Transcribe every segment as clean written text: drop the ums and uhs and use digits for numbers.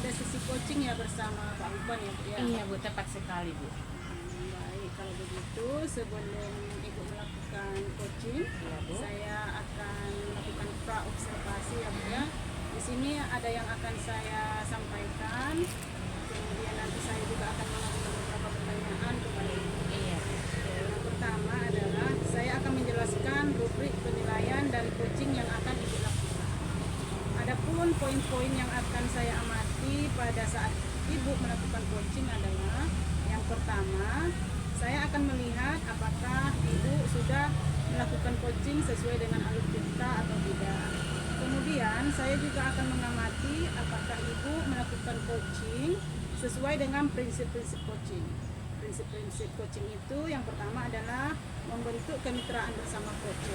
ada sesi coaching ya bersama Pak Uban ya Bu ya? Iya Bu, tepat sekali Bu. Baik, kalau begitu sebelum Ibu melakukan coaching, Iya Bu. saya akan melakukan pra-observasi ya Bu ya. Di sini ada yang akan saya sampaikan, kemudian nanti saya juga akan mengajukan beberapa pertanyaan kepada Ibu. Iya. Yang pertama adalah saya akan menjelaskan rubrik penilaian dan coaching yang akan Ibu lakukan. Adapun poin-poin yang akan saya amati pada saat Ibu melakukan coaching adalah yang pertama, saya akan melihat apakah Ibu sudah melakukan coaching sesuai dengan alur cerita atau tidak. Kemudian saya juga akan mengamati apakah Ibu melakukan coaching sesuai dengan prinsip-prinsip coaching. Prinsip-prinsip coaching itu yang pertama adalah membentuk kemitraan bersama coach,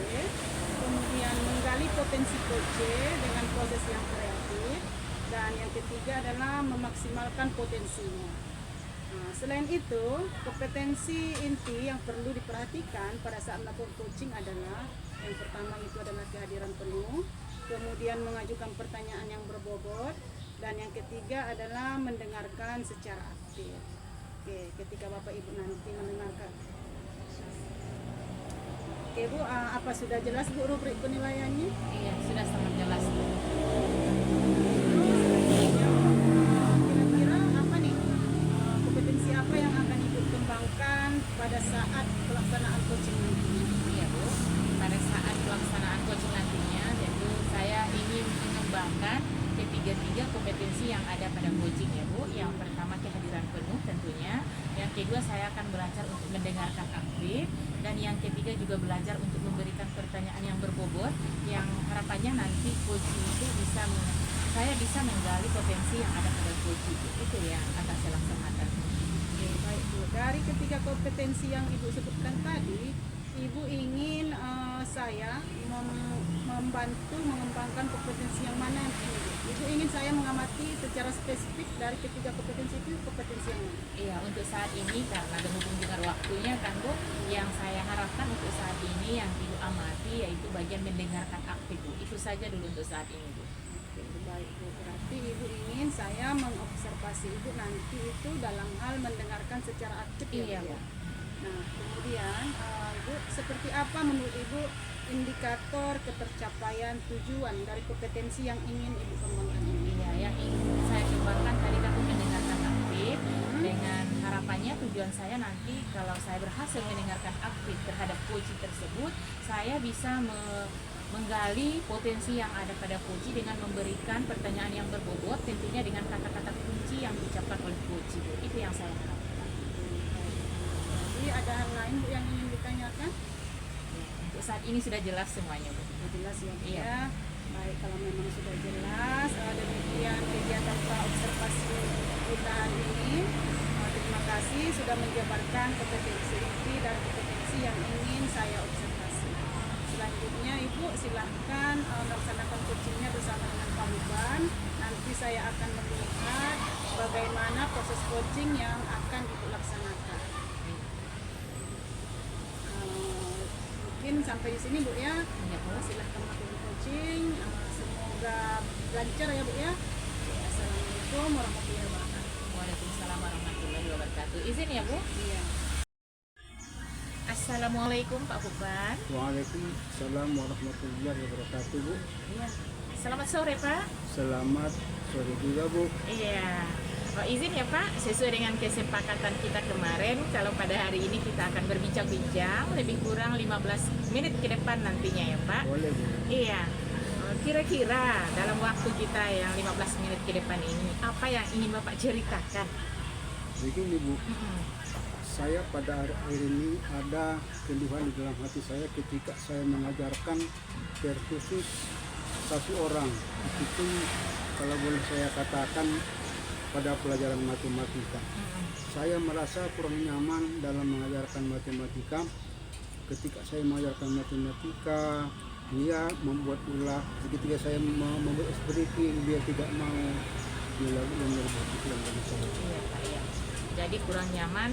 kemudian menggali potensi coach dengan proses yang kreatif, dan yang ketiga adalah memaksimalkan potensinya. Nah, selain itu, kompetensi inti yang perlu diperhatikan pada saat melakukan coaching adalah yang pertama itu adalah kehadiran penuh, kemudian mengajukan pertanyaan yang berbobot, dan yang ketiga adalah mendengarkan secara aktif. Oke, ketika Bapak Ibu nanti mendengarkan. Oke Bu, apa sudah jelas Bu rubrik penilaiannya? Iya, sudah sangat jelas Bu. Kira-kira apa nih kompetensi apa yang akan Ibu kembangkan pada saat pelaksanaan coaching nanti? Iya Bu, pada saat pelaksanaan coaching nantinya, tentu saya ingin mengembangkan ketiga kompetensi yang ada pada coaching ya Bu. Yang pertama kehadiran penuh tentunya, yang kedua saya akan belajar untuk mendengarkan aktif, dan yang ketiga juga belajar untuk memberikan pertanyaan yang berbobot, yang harapannya nanti coaching itu saya bisa menggali potensi yang ada pada coaching. Itu yang akan saya laksanakan. Oke, baik Bu. Dari ketiga kompetensi yang Ibu sebutkan tadi, Ibu ingin saya membantu mengembangkan kompetensi yang mana ini Bu? Ibu ingin saya mengamati secara spesifik dari ketiga kompetensi itu kompetensi yang mana? Iya, untuk saat ini karena berhubung dengan waktunya kan Bu, yang saya harapkan untuk saat ini yang Ibu amati yaitu bagian mendengarkan aktif Bu. Itu saja dulu untuk saat ini Bu. Oke, baik Bu. Berarti Ibu ingin saya mengobservasi Ibu nanti itu dalam hal mendengarkan secara aktif Iya Bu. Bu. Nah, kemudian Ibu, seperti apa menurut Ibu indikator ketercapaian tujuan dari kompetensi yang ingin Ibu kembangkan ini? Iya, yang ingin saya kembangkan tadi kan mendengarkan aktif, dengan harapannya tujuan saya nanti kalau saya berhasil mendengarkan aktif terhadap coaching tersebut, saya bisa menggali potensi yang ada pada coach dengan memberikan pertanyaan yang berbobot, tentunya dengan kata-kata kunci yang diucapkan oleh coach Bu. Itu yang saya harapkan. Jadi ada hal lain Bu yang ingin ditanyakan? Ya, untuk saat ini sudah jelas semuanya Bu. Sudah jelas ya Bu Iya. ya. Baik, kalau memang sudah jelas, demikian kegiatan pra-observasi kita hari ini. Terima kasih sudah menjabarkan kompetensi inti dan kompetensi yang ingin saya observasi. Selanjutnya Ibu silahkan melaksanakan coachingnya bersama dengan Pak Uban. Nanti saya akan melihat bagaimana proses coaching yang akan Ibu laksanakan. Mungkin sampai di sini Bu ya. Iya Bu. Silahkan melakukan coaching. Semoga lancar ya Bu ya. Assalamualaikum warahmatullahi wabarakatuh. Waalaikumsalam warahmatullahi wabarakatuh. Izin ya Bu. Iya. Assalamualaikum Pak Uban. Waalaikumsalam warahmatullahi wabarakatuh Bu. Iya. Selamat sore Pak. Selamat sore juga Bu. Iya. Oh, izin ya Pak, sesuai dengan kesepakatan kita kemarin, kalau pada hari ini kita akan berbincang-bincang lebih kurang 15 menit ke depan nantinya ya Pak. Boleh Bu. Iya. Kira-kira dalam waktu kita yang 15 menit ke depan ini, apa yang ingin Bapak ceritakan? Begini Bu, saya pada hari ini ada keluhan di dalam hati saya ketika saya mengajarkan terkhusus satu orang. Itu kalau boleh saya katakan pada pelajaran matematika. Saya merasa kurang nyaman dalam mengajarkan matematika. Ketika saya mengajarkan matematika, dia membuat ulah. Ketika saya membuat SPDP, dia tidak mau dilakukan. Iya Pak ya. Jadi kurang nyaman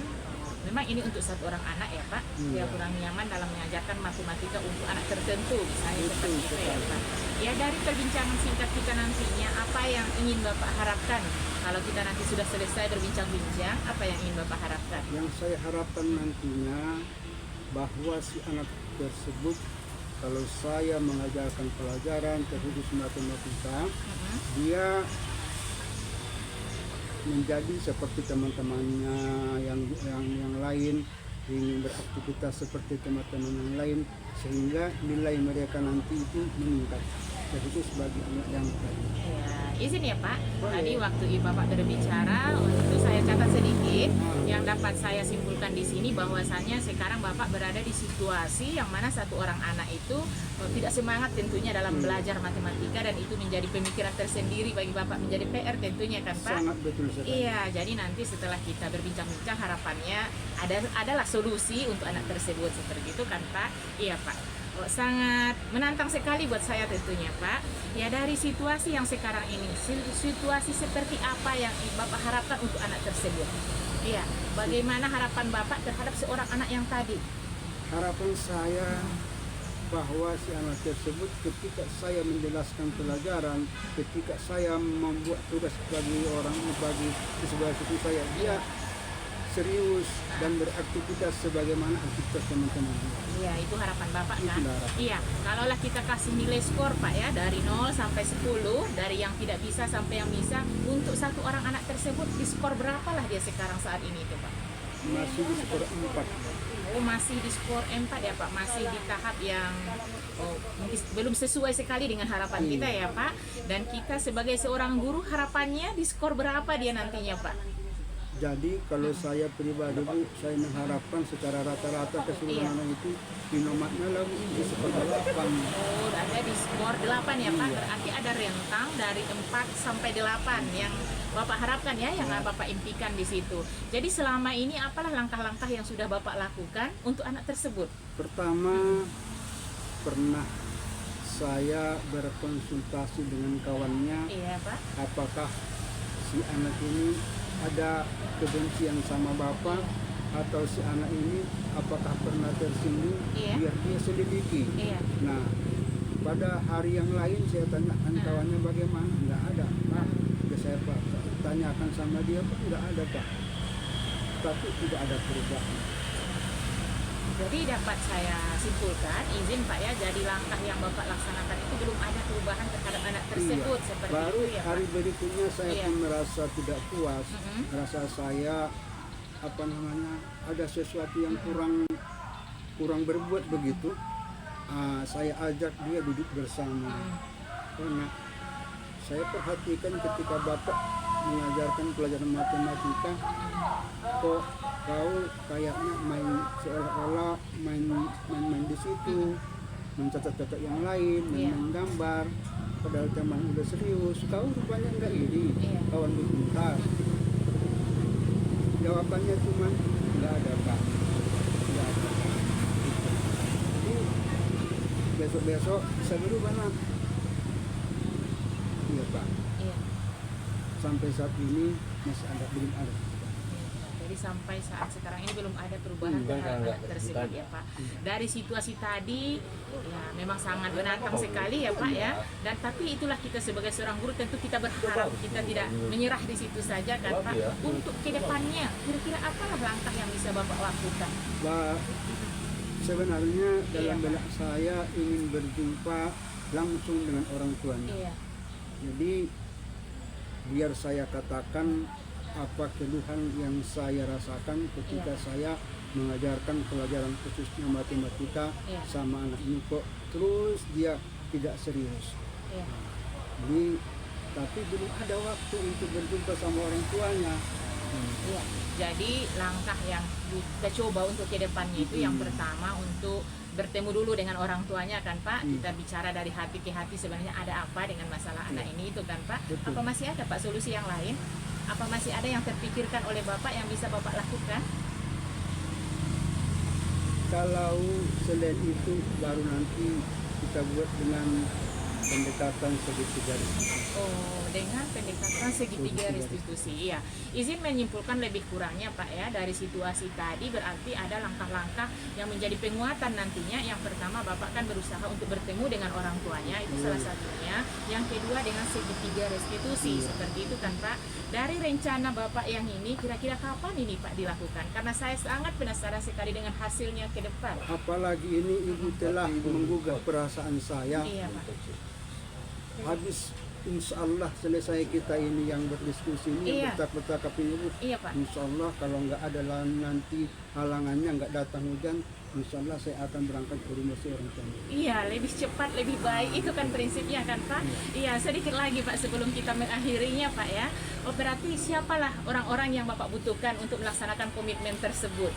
memang ini untuk satu orang anak ya Pak, dia kurang nyaman dalam mengajarkan matematika untuk anak tertentu, misalnya seperti itu ya Pak. Ya dari perbincangan singkat kita nantinya, apa yang ingin Bapak harapkan kalau kita nanti sudah selesai berbincang-bincang, apa yang ingin Bapak harapkan? Yang saya harapkan nantinya bahwa si anak tersebut, kalau saya mengajarkan pelajaran terkhusus matematika, dia menjadi seperti teman-temannya yang lain, ingin beraktivitas seperti teman-teman yang lain, sehingga nilai mereka nanti itu meningkat, terkhusus bagi anak yang lain. Ya, izin ya Pak, Boleh. tadi waktu Bapak berbicara, untuk saya catat sedikit, yang dapat saya simpulkan di sini bahwasannya sekarang Bapak berada di situasi yang mana satu orang anak itu tidak semangat tentunya dalam belajar matematika, dan itu menjadi pemikiran tersendiri bagi Bapak, menjadi PR tentunya kan Pak? Sangat betul sekali. Iya, jadi nanti setelah kita berbincang-bincang harapannya adalah solusi untuk anak tersebut seperti itu kan Pak? Iya Pak. Oh, sangat menantang sekali buat saya tentunya Pak. Ya dari situasi yang sekarang ini, situasi seperti apa yang Bapak harapkan untuk anak tersebut? Iya, bagaimana harapan Bapak terhadap seorang anak yang tadi? Harapan saya bahwa si anak tersebut ketika saya menjelaskan pelajaran, ketika saya membuat tugas bagi sebagai siswa saya, dia serius dan beraktivitas sebagaimana aktivitas teman-teman. Iya, itu harapan Bapak kan? Itu harapan. Iya, kalaulah kita kasih nilai skor Pak ya, dari 0 sampai 10, dari yang tidak bisa sampai yang bisa, untuk satu orang anak tersebut di skor berapalah dia sekarang saat ini itu Pak? Masih di skor 4. Oh, masih di skor 4 ya Pak, masih di tahap yang mungkin belum sesuai sekali dengan harapan kita ya Pak. Dan kita sebagai seorang guru, harapannya di skor berapa dia nantinya Pak? Jadi kalau saya pribadi Bu, saya mengharapkan secara rata-rata keseluruhan anak itu dinomatnya lagi di skor 8. Oh, ada di skor 8 ya Pak, berarti ada rentang dari 4 sampai 8 yang Bapak harapkan ya, yang Bapak impikan di situ. Jadi selama ini apalah langkah-langkah yang sudah Bapak lakukan untuk anak tersebut? Pertama, pernah saya berkonsultasi dengan kawannya, Iya Pak. apakah si anak ini ada kebencian sama bapak, atau si anak ini apakah pernah tersinggung, Iya. biar dia selidiki. Iya. Nah, pada hari yang lain saya tanyakan kawannya bagaimana, nggak ada Pak. Saya tanyakan sama dia, Pak, nggak ada Pak, tapi tidak ada perubahan. Jadi dapat saya simpulkan, izin Pak ya, jadi langkah yang Bapak laksanakan itu belum ada perubahan terhadap anak tersebut, Iya. seperti Baru itu ya Pak? hari berikutnya saya Iya. pun merasa tidak puas, merasa saya ada sesuatu yang kurang berbuat begitu. Saya ajak dia duduk bersama, karena saya perhatikan ketika Bapak mengajarkan pelajaran matematika, kok kau kayaknya seolah-olah main di situ, mencatat-catat yang lain, main gambar, padahal teman udah serius. Kau rupanya enggak ini, kawan pintar. Jawabannya cuma enggak ada Pak, enggak ada. Jadi besok-besok bisa berubah Nak. Iya Pak. Iya. Sampai saat ini belum ada. Jadi sampai saat sekarang ini belum ada perubahan terhadap anak tersebut ya Pak. Dari situasi tadi ya memang sangat menantang sekali ya Pak ya. Dan tapi itulah kita sebagai seorang guru, tentu kita berharap kita tidak menyerah di situ saja kan Pak. Untuk kedepannya kira-kira apalah langkah yang bisa Bapak lakukan? Sebenarnya dalam benak saya ingin berjumpa langsung dengan orang tuanya. Iya. Jadi biar saya katakan apa keluhan yang saya rasakan ketika saya mengajarkan pelajaran khususnya matematika sama anak ini, kok terus dia tidak serius. Jadi tapi belum ada waktu untuk berjumpa sama orang tuanya. Iya. Jadi langkah yang kita coba untuk ke depannya itu yang pertama untuk bertemu dulu dengan orang tuanya kan Pak. Kita bicara dari hati ke hati sebenarnya ada apa dengan masalah anak ini itu kan Pak. Betul. Apa masih ada Pak solusi yang lain? Apa masih ada yang terpikirkan oleh Bapak yang bisa Bapak lakukan? Kalau selain itu baru nanti kita buat dengan pendekatan segitiga restitusi. Oh, dengan pendekatan segitiga restitusi. Iya. Izin menyimpulkan lebih kurangnya Pak ya, dari situasi tadi berarti ada langkah-langkah yang menjadi penguatan nantinya. Yang pertama Bapak kan berusaha untuk bertemu dengan orang tuanya, itu salah satunya. Yang kedua dengan segitiga restitusi, seperti itu kan Pak. Dari rencana Bapak yang ini kira-kira kapan ini Pak dilakukan? Karena saya sangat penasaran sekali dengan hasilnya ke depan. Apalagi ini ibu telah menggugah perasaan saya. Iya Pak. Habis insya Allah selesai kita ini yang berdiskusi ini Iya. bercakap-cakap ini Bu. Iya Pak. Insya Allah kalau nggak ada nanti halangannya, nggak datang hujan, insya Allah saya akan berangkat ke rumah si orang tua. Iya, lebih cepat, lebih baik. Itu kan prinsipnya kan Pak. Iya, sedikit lagi Pak sebelum kita mengakhirinya Pak ya. Oh, berarti siapalah orang-orang yang Bapak butuhkan untuk melaksanakan komitmen tersebut?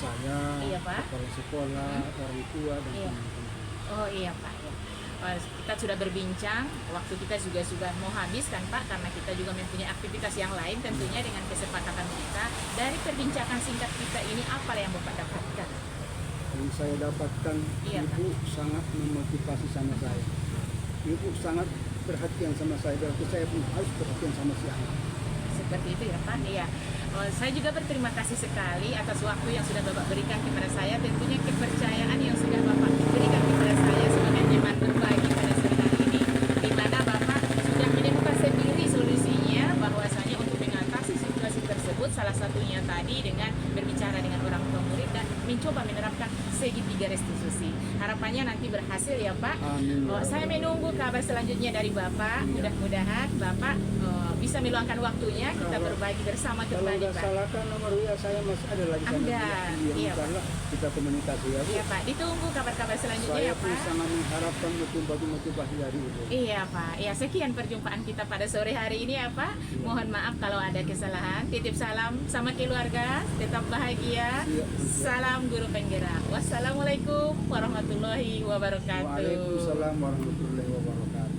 Saya, Iya, Pak. kepala sekolah, orang tua dan Iya. teman-teman. Oh iya Pak ya. Kita sudah berbincang, waktu kita juga sudah mau habis kan Pak, karena kita juga mempunyai aktivitas yang lain tentunya dengan kesepakatan kita. Dari perbincangan singkat kita ini apa yang Bapak dapatkan? Yang saya dapatkan, Iya, ibu sangat memotivasi sama saya. Ibu sangat perhatian sama saya, berarti saya pun harus perhatian sama si anak. Seperti itu ya Pak. Iya. Saya juga berterima kasih sekali atas waktu yang sudah Bapak berikan kepada saya. Tentunya kepercayaan yang sudah Bapak berikan kepada saya sebagai teman berbagi pada sore hari ini, di mana Bapak sudah menemukan sendiri solusinya bahwasanya untuk mengatasi situasi tersebut salah satunya tadi dengan berbicara dengan orang tua murid dan mencoba menerapkan segitiga restitusi. Harapannya nanti berhasil ya Pak. Amin. Saya menunggu kabar selanjutnya dari Bapak. Mudah-mudahan Bapak bisa meluangkan waktunya kita berbagi bersama Kalau kembali nggak Pak. salah kan nomor WA saya masih ada lagi. sama Ada. dia. Iya, Insya Allah kita komunikasi ya Bu. Iya Pak, ditunggu kabar-kabar selanjutnya Saya ya pun Pak. sangat mengharapkan motivasi dari Ibu. Iya Pak, ya sekian perjumpaan kita pada sore hari ini ya Pak. Mohon maaf kalau ada kesalahan. Titip salam sama keluarga, tetap bahagia. Iya. Salam guru penggerak. Wassalamualaikum warahmatullahi wabarakatuh. Waalaikumsalam warahmatullahi wabarakatuh.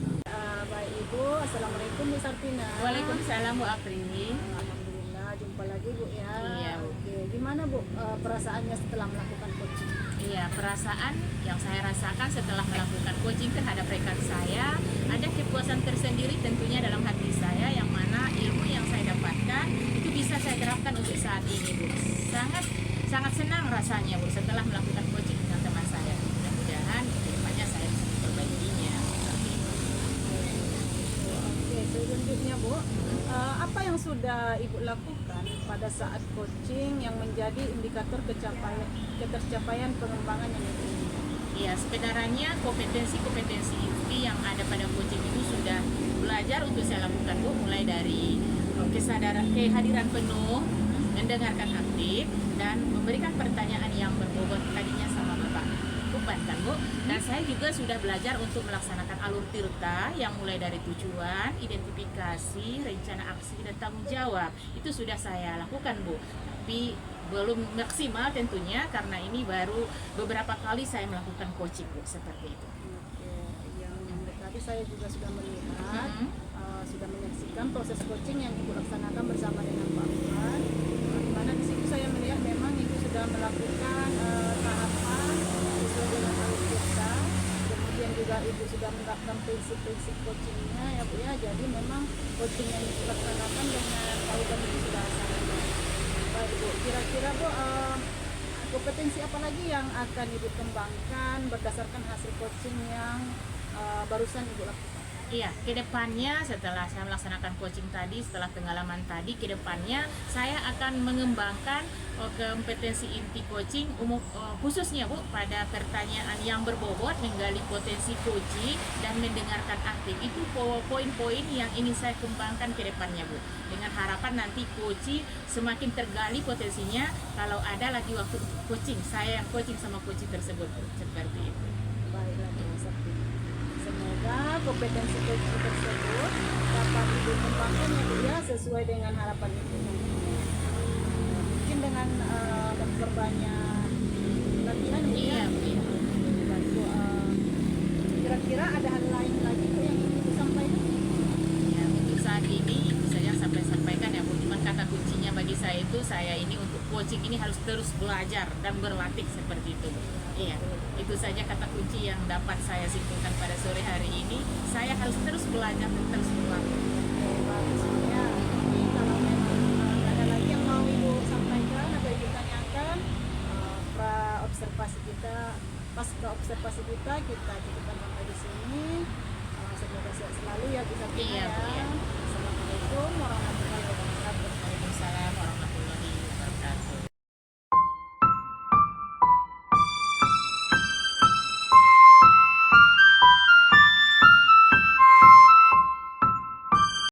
Baik Ibu, Assalamualaikum Bu Sartina. Waalaikumsalam Bu Apri. Alhamdulillah, jumpa lagi Bu ya. Iya, Bu. Oke, gimana Bu perasaannya setelah melakukan coaching? Iya, perasaan yang saya rasakan setelah melakukan coaching terhadap rekan saya, ada kepuasan tersendiri tentunya dalam hati saya, yang mana ilmu yang saya dapatkan itu bisa saya terapkan untuk saat ini Bu. Sangat senang rasanya Bu setelah melakukan coaching dengan teman saya. Mudah-mudahan kedepannya saya bisa memperbaikinya. Oke, selanjutnya Bu, apa yang sudah Ibu lakukan pada saat coaching yang menjadi indikator ketercapaian pengembangan yang Ibu inginkan? Iya, sebenarnya kompetensi-kompetensi inti yang ada pada coaching itu sudah belajar untuk saya lakukan Bu, mulai dari kehadiran penuh, mendengarkan aktif, dan memberikan pertanyaan yang berbobot tadinya sama Bapak Kupan kan Bu. Dan saya juga sudah belajar untuk melaksanakan alur tirta yang mulai dari tujuan, identifikasi, rencana aksi, dan tanggung jawab. Itu sudah saya lakukan Bu. Tapi belum maksimal tentunya karena ini baru beberapa kali saya melakukan coaching Bu, seperti itu. Oke, yang tadi saya juga sudah melihat, sudah menyaksikan proses coaching yang Ibu laksanakan bersama dengan Pak Iwan. Di mana di situ saya melihat memang Ibu sudah melakukan tahapan sesuai dengan alur kita. Kemudian juga Ibu sudah menerapkan prinsip-prinsip coachingnya ya Bu ya. Jadi memang coaching yang Ibu laksanakan dengan tahapan itu sudah sangat baik. Baik Bu, kira-kira Bu kompetensi apa lagi yang akan Ibu kembangkan berdasarkan hasil coaching yang barusan Ibu lakukan? Iya, kedepannya setelah saya melaksanakan coaching tadi, setelah pengalaman tadi, kedepannya saya akan mengembangkan kompetensi inti coaching khususnya Bu pada pertanyaan yang berbobot, menggali potensi coaching dan mendengarkan aktif. Itu poin-poin yang ingin saya kembangkan kedepannya Bu. Dengan harapan nanti coaching semakin tergali potensinya, kalau ada lagi waktu coaching, saya yang coaching sama coaching tersebut Bu. Seperti itu. Baiklah Bu Sakti. Semoga kompetensi coaching tersebut dapat Ibu kembangkan ya Bu ya sesuai dengan harapan Ibu. Mungkin dengan memperbanyak latihan Bu ya. Iya, iya. Baik, Bu, kira-kira ada hal lain lagi Bu yang ingin Ibu sampaikan? Ya, untuk saat ini bisa yang sampai sampaikan ya Bu. Cuman kata kuncinya bagi saya itu, saya ini untuk coaching coaching ini harus terus belajar dan berlatih seperti itu. Iya, itu saja kata kunci yang dapat saya simpulkan pada sore hari ini. Saya harus terus belajar dan terus berlatih. Bagus ya. Jadi kalau memang nggak ada lagi yang mau Ibu sampaikan atau Ibu tanyakan, observasi kita, pasca observasi kita cukupkan sampai di sini. Semoga sehat selalu ya, bisa Iya, Bu.